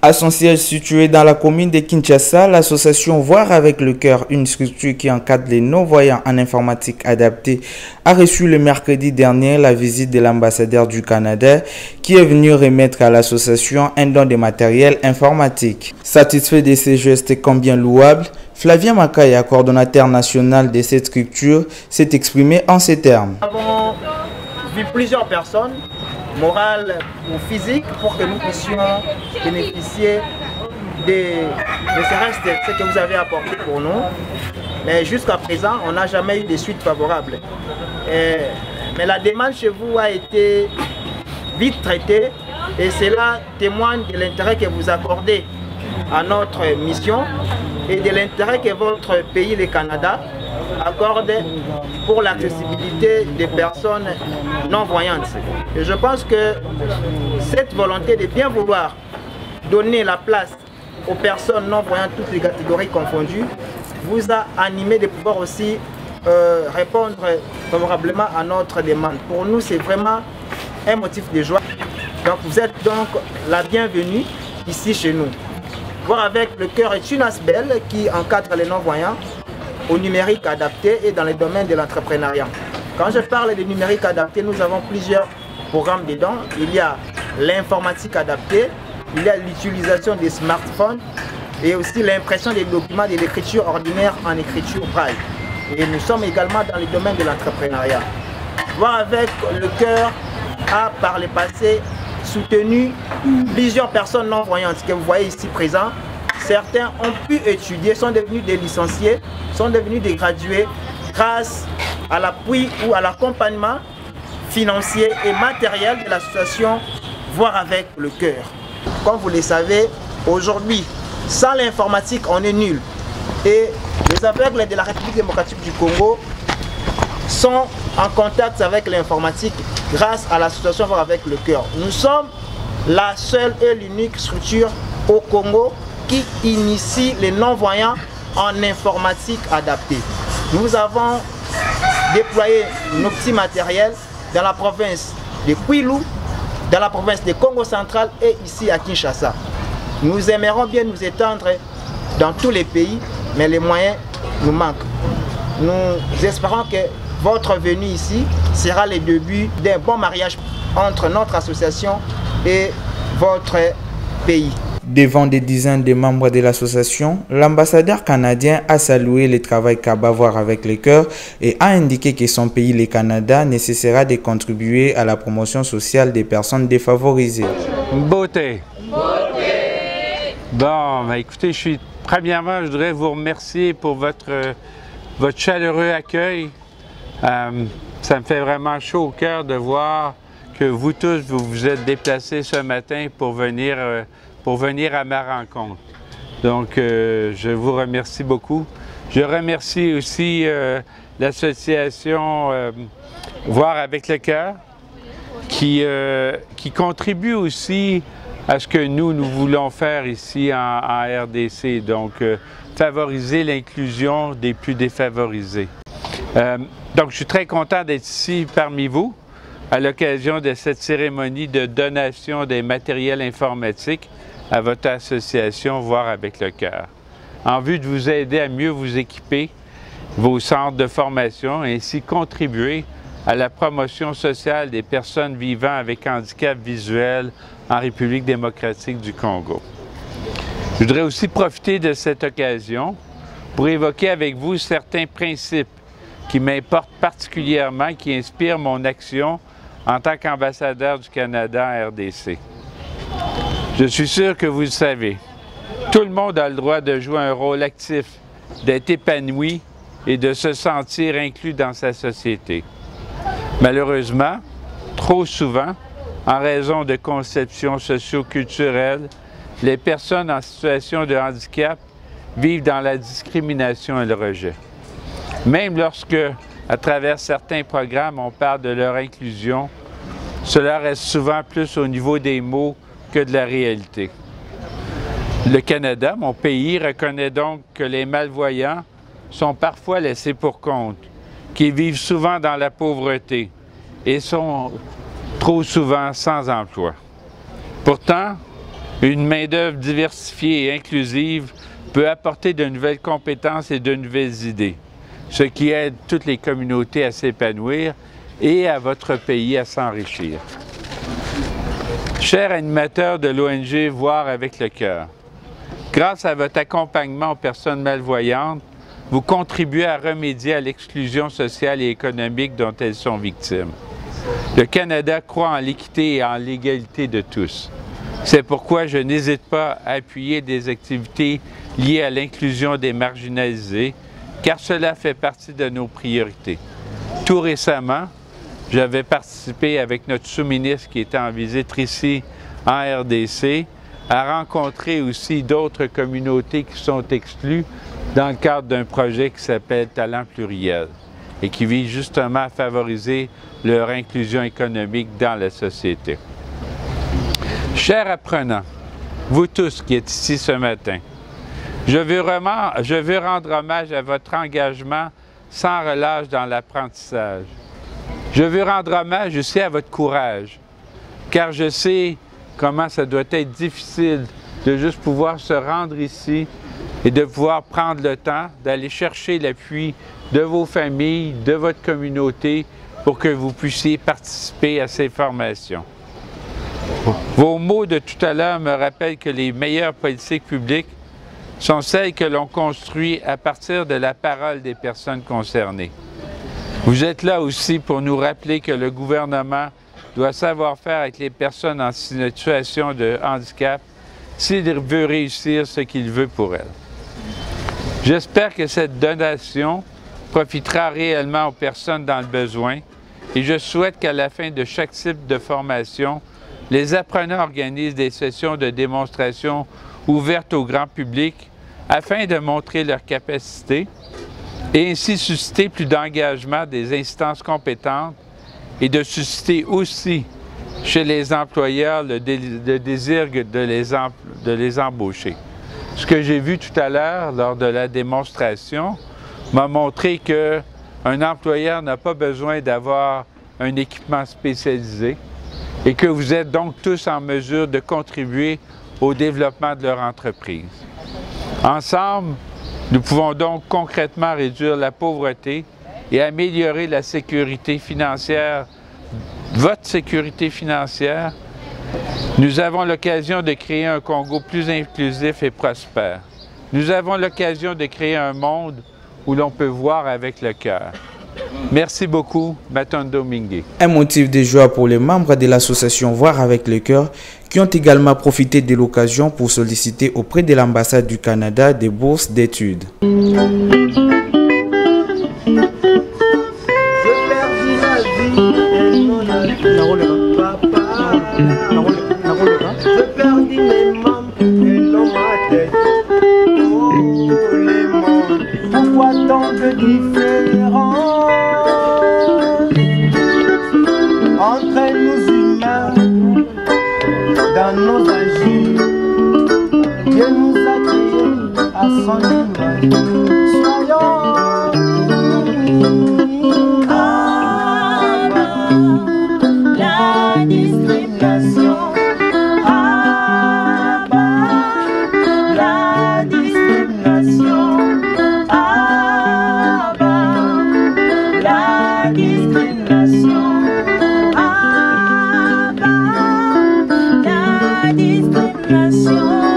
À son siège situé dans la commune de Kinshasa, l'association Voir avec le cœur, une structure qui encadre les non-voyants en informatique adaptée, a reçu le mercredi dernier la visite de l'ambassadeur du Canada qui est venu remettre à l'association un don de matériel informatique. Satisfait de ces gestes combien louables, Flavien Makaya, coordonnateur national de cette structure, s'est exprimé en ces termes. Nous avons vu plusieurs personnes, morales ou physiques, pour que nous puissions bénéficier de ce que vous avez apporté pour nous. Mais jusqu'à présent, on n'a jamais eu de suite favorable. Mais la demande chez vous a été vite traitée et cela témoigne de l'intérêt que vous accordez à notre mission et de l'intérêt que votre pays, le Canada, accorde pour l'accessibilité des personnes non-voyantes. Et je pense que cette volonté de bien vouloir donner la place aux personnes non-voyantes, toutes les catégories confondues, vous a animé de pouvoir aussi répondre favorablement à notre demande. Pour nous, c'est vraiment un motif de joie. Donc vous êtes donc la bienvenue ici chez nous. Voir avec le cœur est une ASBEL qui encadre les non-voyants au numérique adapté et dans les domaines de l'entrepreneuriat. Quand je parle de numérique adapté, nous avons plusieurs programmes dedans. Il y a l'informatique adaptée, il y a l'utilisation des smartphones et aussi l'impression des documents de l'écriture ordinaire en écriture braille. Et nous sommes également dans les domaines de l'entrepreneuriat. Voir avec le cœur a par le passé soutenu plusieurs personnes non-voyantes que vous voyez ici présents. Certains ont pu étudier, sont devenus des licenciés, sont devenus des gradués grâce à l'appui ou à l'accompagnement financier et matériel de l'association Voir avec le cœur. Comme vous le savez, aujourd'hui, sans l'informatique, on est nul. Et les aveugles de la République démocratique du Congo sont en contact avec l'informatique grâce à l'association Voir avec le cœur. Nous sommes la seule et l'unique structure au Congo qui initie les non-voyants en informatique adaptée. Nous avons déployé nos petits matériels dans la province de Kwilu, dans la province de Congo central et ici à Kinshasa. Nous aimerions bien nous étendre dans tous les pays, mais les moyens nous manquent. Nous espérons que votre venue ici sera le début d'un bon mariage entre notre association et votre pays. Devant des dizaines de membres de l'association, l'ambassadeur canadien a salué le travail qu'Aba Voir avec le cœur et a indiqué que son pays, le Canada, nécessitera de contribuer à la promotion sociale des personnes défavorisées. Beauté. Bon, écoutez, premièrement, je voudrais vous remercier pour votre chaleureux accueil. Ça me fait vraiment chaud au cœur de voir que vous tous, vous vous êtes déplacés ce matin pour venir à ma rencontre. Donc, je vous remercie beaucoup. Je remercie aussi l'association Voir avec le cœur qui contribue aussi à ce que nous voulons faire ici en RDC, donc favoriser l'inclusion des plus défavorisés. Donc, je suis très content d'être ici parmi vous à l'occasion de cette cérémonie de donation des matériels informatiques à votre association Voir avec le cœur, en vue de vous aider à mieux vous équiper, vos centres de formation, et ainsi contribuer à la promotion sociale des personnes vivant avec handicap visuel en République démocratique du Congo. Je voudrais aussi profiter de cette occasion pour évoquer avec vous certains principes qui m'importent particulièrement, qui inspirent mon action en tant qu'ambassadeur du Canada en RDC. Je suis sûr que vous le savez. Tout le monde a le droit de jouer un rôle actif, d'être épanoui et de se sentir inclus dans sa société. Malheureusement, trop souvent, en raison de conceptions socio-culturelles, les personnes en situation de handicap vivent dans la discrimination et le rejet. Même lorsque, à travers certains programmes, on parle de leur inclusion, cela reste souvent plus au niveau des mots que de la réalité. Le Canada, mon pays, reconnaît donc que les malvoyants sont parfois laissés pour compte, qu'ils vivent souvent dans la pauvreté et sont trop souvent sans emploi. Pourtant, Une main-d'œuvre diversifiée et inclusive peut apporter de nouvelles compétences et de nouvelles idées, ce qui aide toutes les communautés à s'épanouir et à votre pays à s'enrichir. Chers animateurs de l'ONG Voir avec le cœur, grâce à votre accompagnement aux personnes malvoyantes, vous contribuez à remédier à l'exclusion sociale et économique dont elles sont victimes. Le Canada croit en l'équité et en l'égalité de tous. C'est pourquoi je n'hésite pas à appuyer des activités liées à l'inclusion des marginalisés, car cela fait partie de nos priorités. Tout récemment, j'avais participé avec notre sous-ministre qui était en visite ici en RDC, à rencontrer aussi d'autres communautés qui sont exclues dans le cadre d'un projet qui s'appelle Talent pluriel et qui vise justement à favoriser leur inclusion économique dans la société. Chers apprenants, vous tous qui êtes ici ce matin, je veux rendre hommage à votre engagement sans relâche dans l'apprentissage. Je veux rendre hommage aussi à votre courage, car je sais comment ça doit être difficile de juste pouvoir se rendre ici et de pouvoir prendre le temps d'aller chercher l'appui de vos familles, de votre communauté, pour que vous puissiez participer à ces formations. Vos mots de tout à l'heure me rappellent que les meilleures politiques publiques sont celles que l'on construit à partir de la parole des personnes concernées. Vous êtes là aussi pour nous rappeler que le gouvernement doit savoir faire avec les personnes en situation de handicap s'il veut réussir ce qu'il veut pour elles. J'espère que cette donation profitera réellement aux personnes dans le besoin et je souhaite qu'à la fin de chaque type de formation, les apprenants organisent des sessions de démonstration ouvertes au grand public afin de montrer leurs capacités et ainsi susciter plus d'engagement des instances compétentes et de susciter aussi chez les employeurs le désir de les embaucher. Ce que j'ai vu tout à l'heure lors de la démonstration m'a montré qu'un employeur n'a pas besoin d'avoir un équipement spécialisé et que vous êtes donc tous en mesure de contribuer au développement de leur entreprise. Ensemble, nous pouvons donc concrètement réduire la pauvreté et améliorer la sécurité financière, votre sécurité financière. Nous avons l'occasion de créer un Congo plus inclusif et prospère. Nous avons l'occasion de créer un monde où l'on peut voir avec le cœur. Merci beaucoup, Matondo Mingue. Un motif de joie pour les membres de l'association Voir avec le cœur qui ont également profité de l'occasion pour solliciter auprès de l'ambassade du Canada des bourses d'études. Entre nous humains, dans nos agis, Dieu nous a créés à son image. Soyons la discrimination. La discrimination. La discrimination. La discrimination.